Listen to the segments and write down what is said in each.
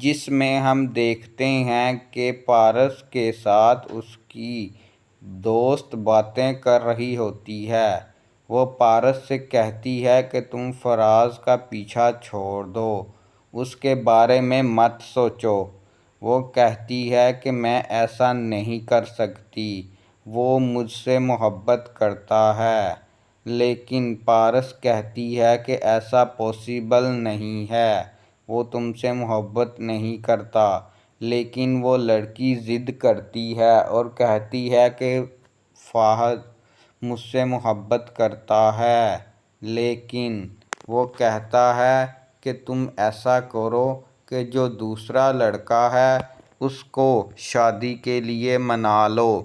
جس میں ہم دیکھتے ہیں کہ پارس کے ساتھ اس کی دوست باتیں کر رہی ہوتی ہے۔ وہ پارس سے کہتی ہے کہ تم فراز کا پیچھا چھوڑ دو، اس کے بارے میں مت سوچو۔ وہ کہتی ہے کہ میں ایسا نہیں کر سکتی، وہ مجھ سے محبت کرتا ہے۔ لیکن پارس کہتی ہے کہ ایسا پاسبل نہیں ہے، وہ تم سے محبت نہیں کرتا۔ لیکن وہ لڑکی ضد کرتی ہے اور کہتی ہے کہ فہد مجھ سے محبت کرتا ہے۔ لیکن وہ کہتا ہے کہ تم ایسا کرو کہ جو دوسرا لڑکا ہے اس کو شادی کے لیے منا لو۔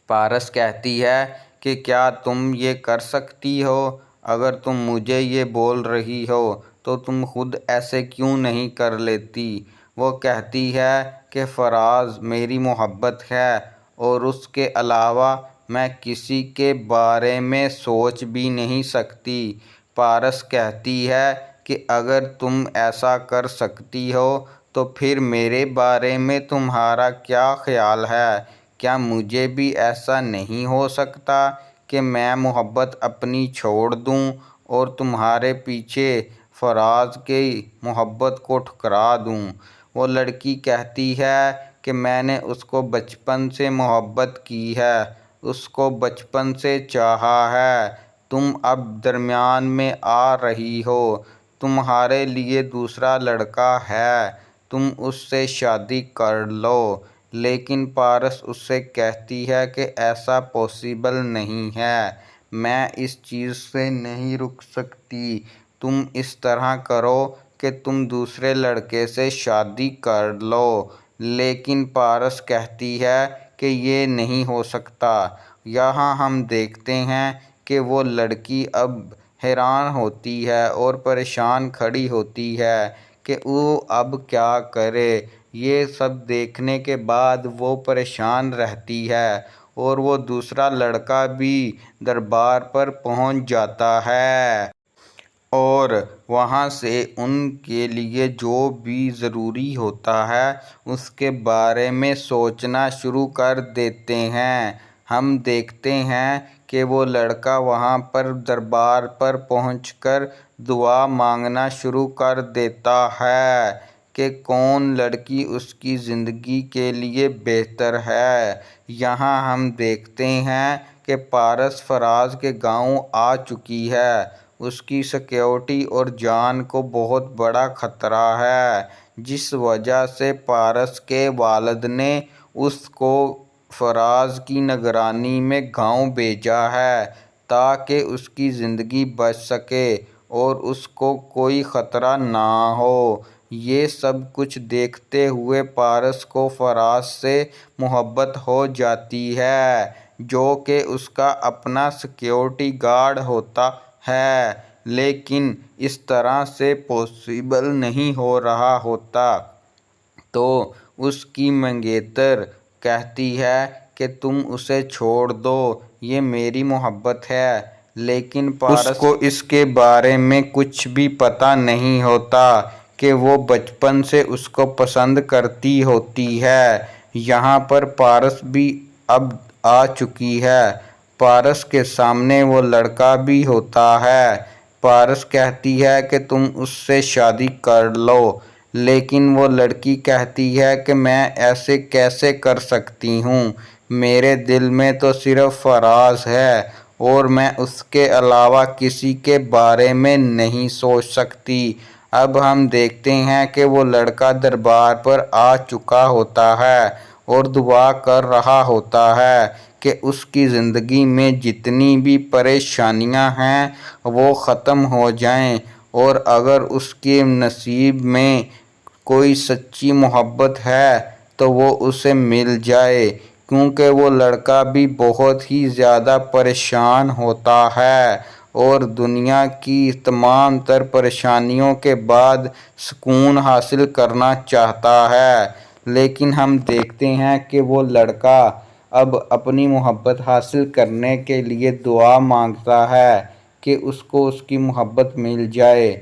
پارس کہتی ہے کہ کیا تم یہ کر سکتی ہو؟ اگر تم مجھے یہ بول رہی ہو تو تم خود ایسے کیوں نہیں کر لیتی؟ وہ کہتی ہے کہ فراز میری محبت ہے اور اس کے علاوہ میں کسی کے بارے میں سوچ بھی نہیں سکتی۔ پارس کہتی ہے کہ اگر تم ایسا کر سکتی ہو تو پھر میرے بارے میں تمہارا کیا خیال ہے؟ کیا مجھے بھی ایسا نہیں ہو سکتا کہ میں محبت اپنی چھوڑ دوں اور تمہارے پیچھے فراز کی محبت کو ٹھکرا دوں؟ وہ لڑکی کہتی ہے کہ میں نے اس کو بچپن سے محبت کی ہے، اس کو بچپن سے چاہا ہے، تم اب درمیان میں آ رہی ہو، تمہارے لیے دوسرا لڑکا ہے، تم اس سے شادی کر لو۔ لیکن پارس اس سے کہتی ہے کہ ایسا پاسبل نہیں ہے، میں اس چیز سے نہیں رک سکتی، تم اس طرح کرو کہ تم دوسرے لڑکے سے شادی کر لو۔ لیکن پارس کہتی ہے کہ یہ نہیں ہو سکتا۔ یہاں ہم دیکھتے ہیں کہ وہ لڑکی اب حیران ہوتی ہے اور پریشان کھڑی ہوتی ہے کہ وہ اب کیا کرے۔ یہ سب دیکھنے کے بعد وہ پریشان رہتی ہے اور وہ دوسرا لڑکا بھی دربار پر پہنچ جاتا ہے اور وہاں سے ان کے لیے جو بھی ضروری ہوتا ہے اس کے بارے میں سوچنا شروع کر دیتے ہیں۔ ہم دیکھتے ہیں کہ وہ لڑکا وہاں پر دربار پر پہنچ کر دعا مانگنا شروع کر دیتا ہے کہ کون لڑکی اس کی زندگی کے لیے بہتر ہے۔ یہاں ہم دیکھتے ہیں کہ پارس فراز کے گاؤں آ چکی ہے، اس کی سیکیورٹی اور جان کو بہت بڑا خطرہ ہے، جس وجہ سے پارس کے والد نے اس کو فراز کی نگرانی میں گاؤں بھیجا ہے تاکہ اس کی زندگی بچ سکے اور اس کو کوئی خطرہ نہ ہو۔ یہ سب کچھ دیکھتے ہوئے پارس کو فراز سے محبت ہو جاتی ہے جو کہ اس کا اپنا سیکیورٹی گارڈ ہوتا ہے، لیکن اس طرح سے پاسبل نہیں ہو رہا ہوتا۔ تو اس کی منگیتر کہتی ہے کہ تم اسے چھوڑ دو، یہ میری محبت ہے۔ لیکن پارس کو اس کے بارے میں کچھ بھی پتہ نہیں ہوتا کہ وہ بچپن سے اس کو پسند کرتی ہوتی ہے۔ یہاں پر پارس بھی اب آ چکی ہے، پارس کے سامنے وہ لڑکا بھی ہوتا ہے۔ پارس کہتی ہے کہ تم اس سے شادی کر لو، لیکن وہ لڑکی کہتی ہے کہ میں ایسے کیسے کر سکتی ہوں، میرے دل میں تو صرف فراز ہے اور میں اس کے علاوہ کسی کے بارے میں نہیں سوچ سکتی۔ اب ہم دیکھتے ہیں کہ وہ لڑکا دربار پر آ چکا ہوتا ہے اور دعا کر رہا ہوتا ہے کہ اس کی زندگی میں جتنی بھی پریشانیاں ہیں وہ ختم ہو جائیں اور اگر اس کے نصیب میں کوئی سچی محبت ہے تو وہ اسے مل جائے، کیونکہ وہ لڑکا بھی بہت ہی زیادہ پریشان ہوتا ہے اور دنیا کی تمام تر پریشانیوں کے بعد سکون حاصل کرنا چاہتا ہے۔ لیکن ہم دیکھتے ہیں کہ وہ لڑکا اب اپنی محبت حاصل کرنے کے لیے دعا مانگتا ہے کہ اس کو اس کی محبت مل جائے،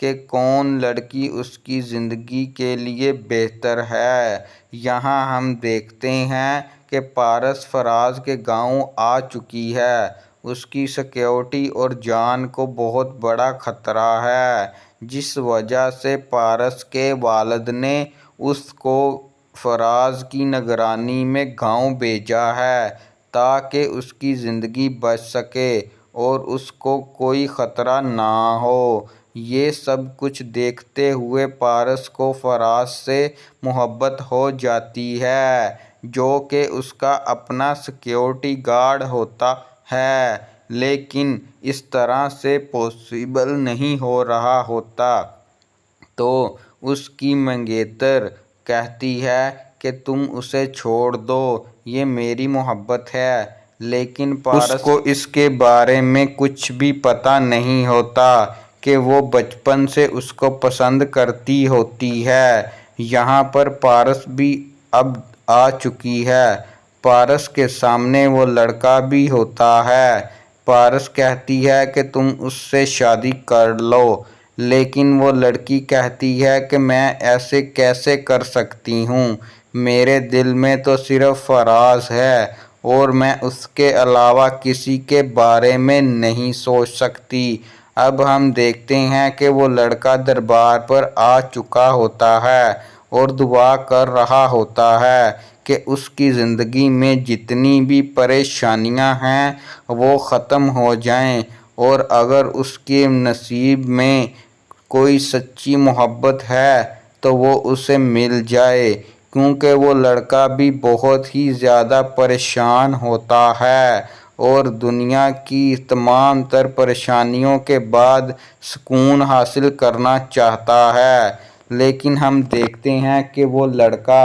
کہ کون لڑکی اس کی زندگی کے لیے بہتر ہے۔ یہاں ہم دیکھتے ہیں کہ پارس فراز کے گاؤں آ چکی ہے۔ اس کی سیکیورٹی اور جان کو بہت بڑا خطرہ ہے، جس وجہ سے پارس کے والد نے اس کو فراز کی نگرانی میں گاؤں بھیجا ہے تاکہ اس کی زندگی بچ سکے اور اس کو کوئی خطرہ نہ ہو۔ یہ سب کچھ دیکھتے ہوئے پارس کو فراز سے محبت ہو جاتی ہے، جو کہ اس کا اپنا سیکیورٹی گارڈ ہوتا ہے، لیکن اس طرح سے پاسبل نہیں ہو رہا ہوتا۔ تو اس کی منگیتر کہتی ہے کہ تم اسے چھوڑ دو، یہ میری محبت ہے، لیکن پارس کو اس کے بارے میں کچھ بھی پتہ نہیں ہوتا کہ وہ بچپن سے اس کو پسند کرتی ہوتی ہے۔ یہاں پر پارس بھی اب آ چکی ہے۔ پارس کے سامنے وہ لڑکا بھی ہوتا ہے۔ پارس کہتی ہے کہ تم اس سے شادی کر لو، لیکن وہ لڑکی کہتی ہے کہ میں ایسے کیسے کر سکتی ہوں، میرے دل میں تو صرف فراز ہے اور میں اس کے علاوہ کسی کے بارے میں نہیں سوچ سکتی۔ اب ہم دیکھتے ہیں کہ وہ لڑکا دربار پر آ چکا ہوتا ہے اور دعا کر رہا ہوتا ہے کہ اس کی زندگی میں جتنی بھی پریشانیاں ہیں وہ ختم ہو جائیں، اور اگر اس کے نصیب میں کوئی سچی محبت ہے تو وہ اسے مل جائے، کیونکہ وہ لڑکا بھی بہت ہی زیادہ پریشان ہوتا ہے اور دنیا کی تمام تر پریشانیوں کے بعد سکون حاصل کرنا چاہتا ہے۔ لیکن ہم دیکھتے ہیں کہ وہ لڑکا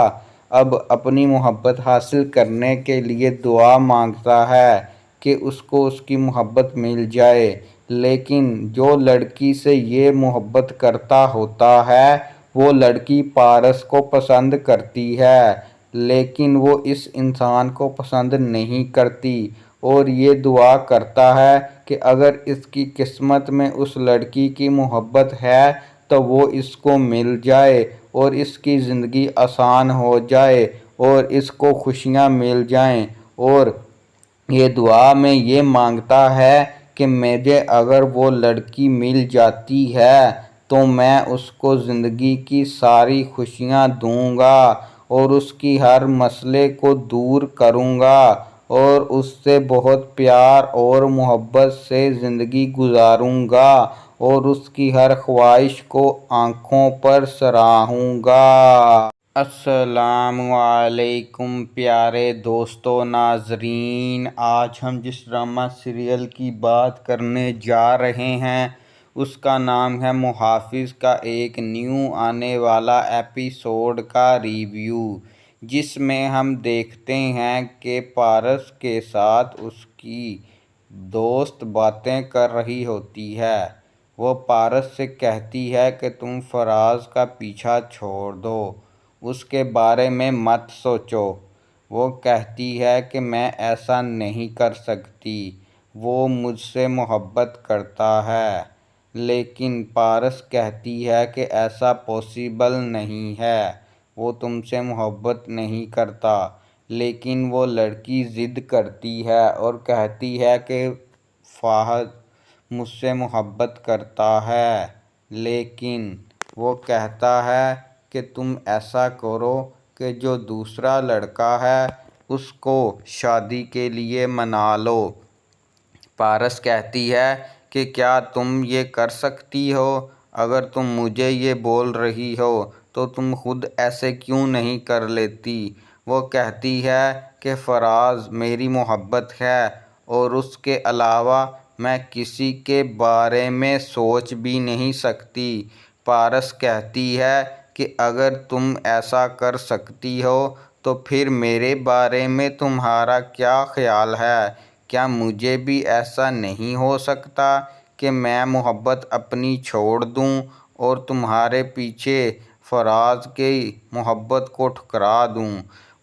اب اپنی محبت حاصل کرنے کے لیے دعا مانگتا ہے کہ اس کو اس کی محبت مل جائے، لیکن جو لڑکی سے یہ محبت کرتا ہوتا ہے وہ لڑکی پارس کو پسند کرتی ہے، لیکن وہ اس انسان کو پسند نہیں کرتی اور یہ دعا کرتا ہے کہ اگر اس کی قسمت میں اس لڑکی کی محبت ہے تو وہ اس کو مل جائے اور اس کی زندگی آسان ہو جائے اور اس کو خوشیاں مل جائیں، اور یہ دعا میں یہ مانگتا ہے کہ مجھے اگر وہ لڑکی مل جاتی ہے تو میں اس کو زندگی کی ساری خوشیاں دوں گا اور اس کی ہر مسئلے کو دور کروں گا اور اس سے بہت پیار اور محبت سے زندگی گزاروں گا اور اس کی ہر خواہش کو آنکھوں پر سراہوں گا۔ السلام علیکم پیارے دوستو ناظرین، آج ہم جس ڈرامہ سیریل کی بات کرنے جا رہے ہیں اس کا نام ہے محافظ کا ایک نیو آنے والا ایپیسوڈ کا ریویو، جس میں ہم دیکھتے ہیں کہ پارس کے ساتھ اس کی دوست باتیں کر رہی ہوتی ہے۔ وہ پارس سے کہتی ہے کہ تم فراز کا پیچھا چھوڑ دو، اس کے بارے میں مت سوچو۔ وہ کہتی ہے کہ میں ایسا نہیں کر سکتی، وہ مجھ سے محبت کرتا ہے، لیکن پارس کہتی ہے کہ ایسا پاسبل نہیں ہے، وہ تم سے محبت نہیں کرتا، لیکن وہ لڑکی ضد کرتی ہے اور کہتی ہے کہ فہد مجھ سے محبت کرتا ہے، لیکن وہ کہتا ہے کہ تم ایسا کرو کہ جو دوسرا لڑکا ہے اس کو شادی کے لیے منا لو۔ پارس کہتی ہے کہ کیا تم یہ کر سکتی ہو؟ اگر تم مجھے یہ بول رہی ہو تو تم خود ایسے کیوں نہیں کر لیتی؟ وہ کہتی ہے کہ فراز میری محبت ہے اور اس کے علاوہ میں کسی کے بارے میں سوچ بھی نہیں سکتی۔ پارس کہتی ہے کہ اگر تم ایسا کر سکتی ہو تو پھر میرے بارے میں تمہارا کیا خیال ہے؟ کیا مجھے بھی ایسا نہیں ہو سکتا کہ میں محبت اپنی چھوڑ دوں اور تمہارے پیچھے فراز کی محبت کو ٹھکرا دوں؟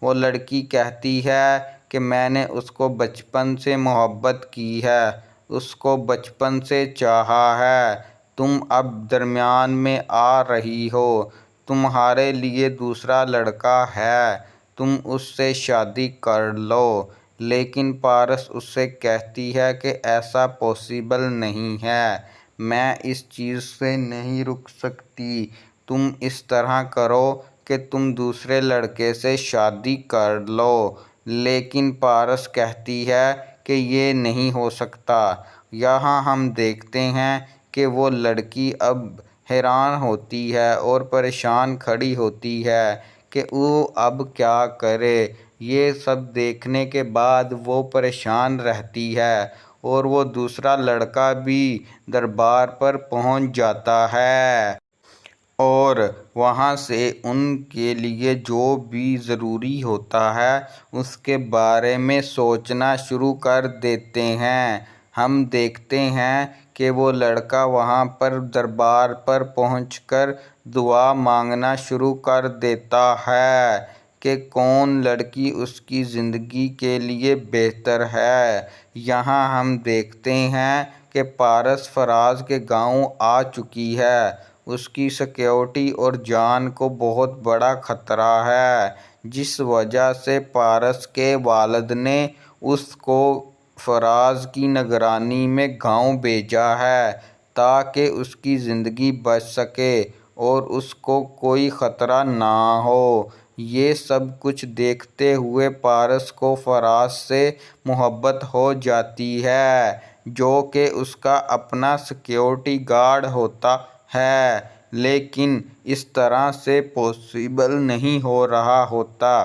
وہ لڑکی کہتی ہے کہ میں نے اس کو بچپن سے محبت کی ہے، اس کو بچپن سے چاہا ہے، تم اب درمیان میں آ رہی ہو، تمہارے لیے دوسرا لڑکا ہے، تم اس سے شادی کر لو۔ لیکن پارس اس سے کہتی ہے کہ ایسا پاسبل نہیں ہے، میں اس چیز سے نہیں رک سکتی، تم اس طرح کرو کہ تم دوسرے لڑکے سے شادی کر لو۔ لیکن پارس کہتی ہے کہ یہ نہیں ہو سکتا۔ یہاں ہم دیکھتے ہیں کہ وہ لڑکی اب حیران ہوتی ہے اور پریشان کھڑی ہوتی ہے کہ وہ اب کیا کرے۔ یہ سب دیکھنے کے بعد وہ پریشان رہتی ہے اور وہ دوسرا لڑکا بھی دربار پر پہنچ جاتا ہے اور وہاں سے ان کے لیے جو بھی ضروری ہوتا ہے اس کے بارے میں سوچنا شروع کر دیتے ہیں۔ ہم دیکھتے ہیں کہ وہ لڑکا وہاں پر دربار پر پہنچ کر دعا مانگنا شروع کر دیتا ہے کہ کون لڑکی اس کی زندگی کے لیے بہتر ہے۔ یہاں ہم دیکھتے ہیں کہ پارس فراز کے گاؤں آ چکی ہے۔ اس کی سیکیورٹی اور جان کو بہت بڑا خطرہ ہے، جس وجہ سے پارس کے والد نے اس کو فراز کی نگرانی میں گاؤں بھیجا ہے تاکہ اس کی زندگی بچ سکے اور اس کو کوئی خطرہ نہ ہو۔ یہ سب کچھ دیکھتے ہوئے پارس کو فراز سے محبت ہو جاتی ہے، جو کہ اس کا اپنا سیکیورٹی گارڈ ہوتا ہے، لیکن اس طرح سے پاسبل نہیں ہو رہا ہوتا۔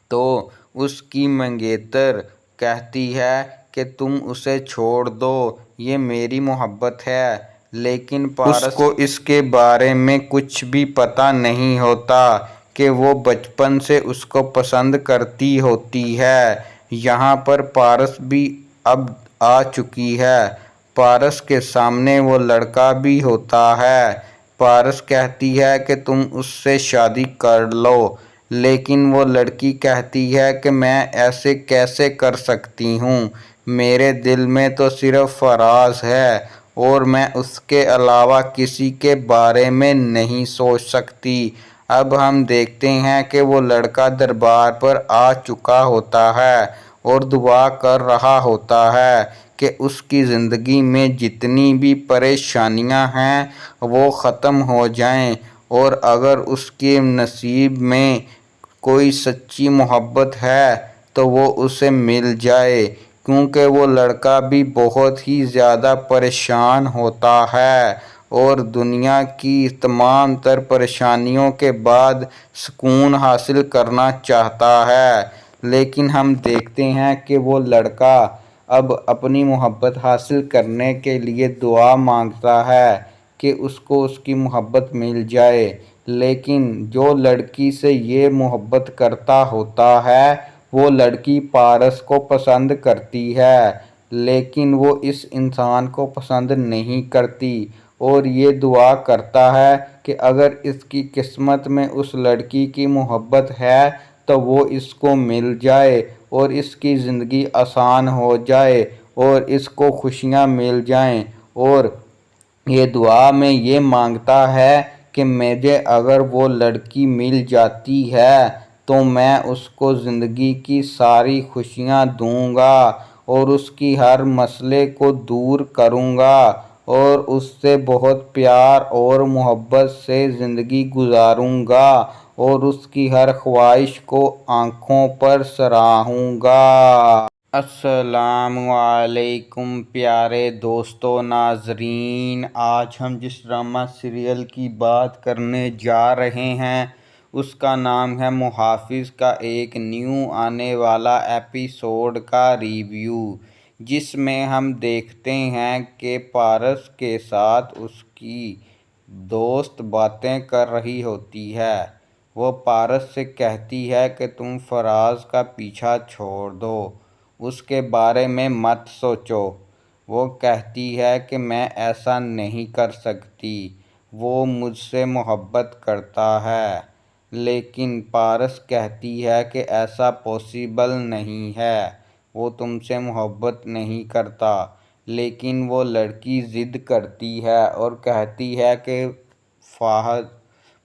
تو اس کی منگیتر کہتی ہے کہ تم اسے چھوڑ دو، یہ میری محبت ہے، لیکن پارس کو اس کے بارے میں کچھ بھی پتہ نہیں ہوتا کہ وہ بچپن سے اس کو پسند کرتی ہوتی ہے۔ یہاں پر پارس بھی اب آ چکی ہے۔ پارس کے سامنے وہ لڑکا بھی ہوتا ہے۔ پارس کہتی ہے کہ تم اس سے شادی کر لو، لیکن وہ لڑکی کہتی ہے کہ میں ایسے کیسے کر سکتی ہوں، میرے دل میں تو صرف فراز ہے اور میں اس کے علاوہ کسی کے بارے میں نہیں سوچ سکتی۔ اب ہم دیکھتے ہیں کہ وہ لڑکا دربار پر آ چکا ہوتا ہے اور دعا کر رہا ہوتا ہے کہ اس کی زندگی میں جتنی بھی پریشانیاں ہیں وہ ختم ہو جائیں اور اگر اس کے نصیب میں کوئی سچی محبت ہے تو وہ اسے مل جائے، کیونکہ وہ لڑکا بھی بہت ہی زیادہ پریشان ہوتا ہے اور دنیا کی تمام تر پریشانیوں کے بعد سکون حاصل کرنا چاہتا ہے۔ لیکن ہم دیکھتے ہیں کہ وہ لڑکا اب اپنی محبت حاصل کرنے کے لیے دعا مانگتا ہے کہ اس کو اس کی محبت مل جائے، لیکن جو لڑکی سے یہ محبت کرتا ہوتا ہے وہ لڑکی پارس کو پسند کرتی ہے، لیکن وہ اس انسان کو پسند نہیں کرتی اور یہ دعا کرتا ہے کہ اگر اس کی قسمت میں اس لڑکی کی محبت ہے تو وہ اس کو مل جائے اور اس کی زندگی آسان ہو جائے اور اس کو خوشیاں مل جائیں، اور یہ دعا میں یہ مانگتا ہے کہ مجھے اگر وہ لڑکی مل جاتی ہے تو میں اس کو زندگی کی ساری خوشیاں دوں گا اور اس کی ہر مسئلے کو دور کروں گا اور اس سے بہت پیار اور محبت سے زندگی گزاروں گا اور اس کی ہر خواہش کو آنکھوں پر سراہوں گا۔ السلام علیکم پیارے دوستو ناظرین، آج ہم جس ڈرامہ سیریل کی بات کرنے جا رہے ہیں اس کا نام ہے محافظ کا ایک نیو آنے والا ایپیسوڈ کا ریویو، جس میں ہم دیکھتے ہیں کہ پارس کے ساتھ اس کی دوست باتیں کر رہی ہوتی ہے۔ وہ پارس سے کہتی ہے کہ تم فراز کا پیچھا چھوڑ دو، اس کے بارے میں مت سوچو۔ وہ کہتی ہے کہ میں ایسا نہیں کر سکتی، وہ مجھ سے محبت کرتا ہے، لیکن پارس کہتی ہے کہ ایسا پاسبل نہیں ہے، وہ تم سے محبت نہیں کرتا۔ لیکن وہ لڑکی ضد کرتی ہے اور کہتی ہے کہ فہد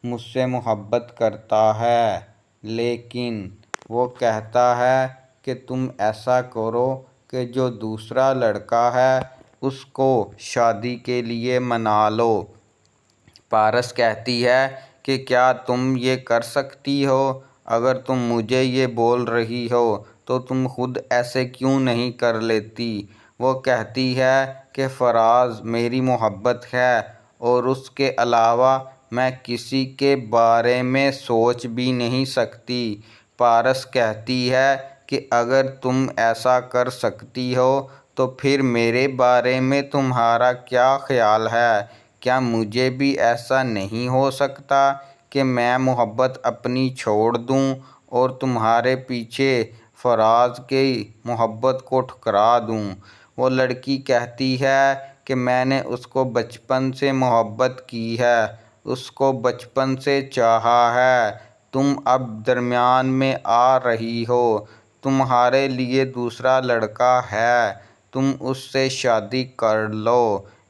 مجھ سے محبت کرتا ہے، لیکن وہ کہتا ہے کہ تم ایسا کرو کہ جو دوسرا لڑکا ہے اس کو شادی کے لیے منا لو۔ پارس کہتی ہے کہ کیا تم یہ کر سکتی ہو؟ اگر تم مجھے یہ بول رہی ہو تو تم خود ایسے کیوں نہیں کر لیتی؟ وہ کہتی ہے کہ فراز میری محبت ہے اور اس کے علاوہ میں کسی کے بارے میں سوچ بھی نہیں سکتی۔ پارس کہتی ہے کہ اگر تم ایسا کر سکتی ہو تو پھر میرے بارے میں تمہارا کیا خیال ہے؟ کیا مجھے بھی ایسا نہیں ہو سکتا کہ میں محبت اپنی چھوڑ دوں اور تمہارے پیچھے فراز کی محبت کو ٹھکرا دوں؟ وہ لڑکی کہتی ہے کہ میں نے اس کو بچپن سے محبت کی ہے، اس کو بچپن سے چاہا ہے، تم اب درمیان میں آ رہی ہو، تمہارے لیے دوسرا لڑکا ہے، تم اس سے شادی کر لو۔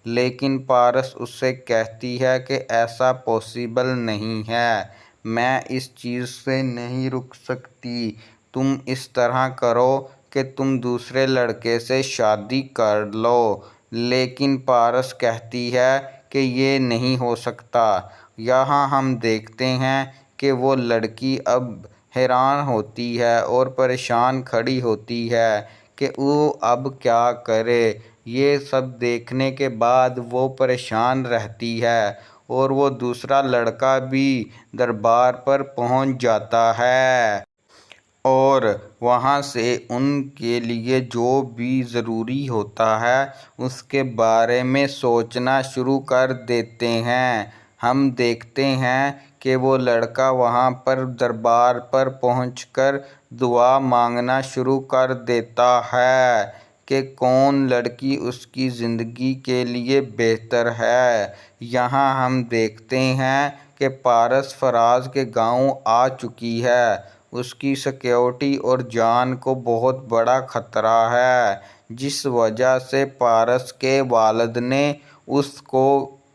لیکن پارس اس سے کہتی ہے کہ ایسا پاسبل نہیں ہے، میں اس چیز سے نہیں رک سکتی، تم اس طرح کرو کہ تم دوسرے لڑکے سے شادی کر لو۔ لیکن پارس کہتی ہے کہ یہ نہیں ہو سکتا۔ یہاں ہم دیکھتے ہیں کہ وہ لڑکی اب حیران ہوتی ہے اور پریشان کھڑی ہوتی ہے کہ وہ اب کیا کرے۔ یہ سب دیکھنے کے بعد وہ پریشان رہتی ہے اور وہ دوسرا لڑکا بھی دربار پر پہنچ جاتا ہے اور وہاں سے ان کے لیے جو بھی ضروری ہوتا ہے اس کے بارے میں سوچنا شروع کر دیتے ہیں۔ ہم دیکھتے ہیں کہ وہ لڑکا وہاں پر دربار پر پہنچ کر دعا مانگنا شروع کر دیتا ہے کہ کون لڑکی اس کی زندگی کے لیے بہتر ہے۔ یہاں ہم دیکھتے ہیں کہ پارس فراز کے گاؤں آ چکی ہے، اس کی سیکیورٹی اور جان کو بہت بڑا خطرہ ہے، جس وجہ سے پارس کے والد نے اس کو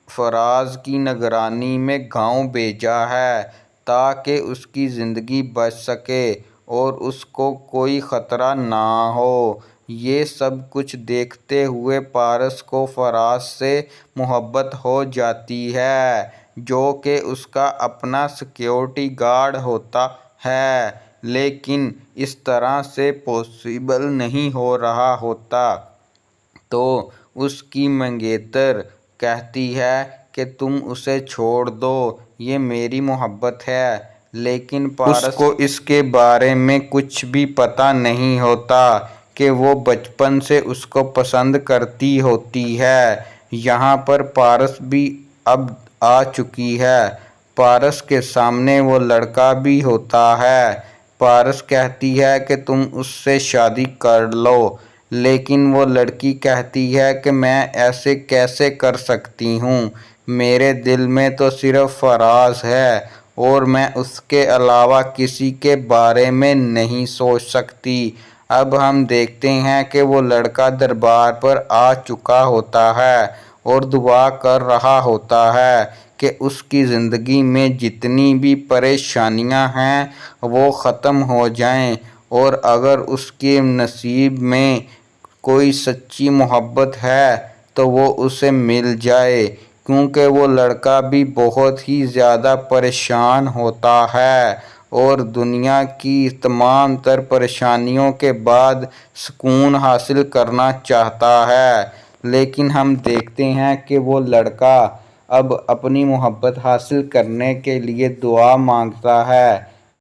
فراز کی نگرانی میں گاؤں بھیجا ہے تاکہ اس کی زندگی بچ سکے اور اس کو کوئی خطرہ نہ ہو۔ یہ سب کچھ دیکھتے ہوئے پارس کو فراز سے محبت ہو جاتی ہے جو کہ اس کا اپنا سیکیورٹی گارڈ ہوتا ہے، لیکن اس طرح سے پاسبل نہیں ہو رہا ہوتا۔ تو اس کی منگیتر کہتی ہے کہ تم اسے چھوڑ دو، یہ میری محبت ہے، لیکن پارس کو اس کے بارے میں کچھ بھی پتہ نہیں ہوتا کہ وہ بچپن سے اس کو پسند کرتی ہوتی ہے۔ یہاں پر پارس بھی اب آ چکی ہے، پارس کے سامنے وہ لڑکا بھی ہوتا ہے۔ پارس کہتی ہے کہ تم اس سے شادی کر لو، لیکن وہ لڑکی کہتی ہے کہ میں ایسے کیسے کر سکتی ہوں، میرے دل میں تو صرف فراز ہے اور میں اس کے علاوہ کسی کے بارے میں نہیں سوچ سکتی۔ اب ہم دیکھتے ہیں کہ وہ لڑکا دربار پر آ چکا ہوتا ہے اور دعا کر رہا ہوتا ہے کہ اس کی زندگی میں جتنی بھی پریشانیاں ہیں وہ ختم ہو جائیں اور اگر اس کے نصیب میں کوئی سچی محبت ہے تو وہ اسے مل جائے، کیونکہ وہ لڑکا بھی بہت ہی زیادہ پریشان ہوتا ہے اور دنیا کی تمام تر پریشانیوں کے بعد سکون حاصل کرنا چاہتا ہے۔ لیکن ہم دیکھتے ہیں کہ وہ لڑکا اب اپنی محبت حاصل کرنے کے لیے دعا مانگتا ہے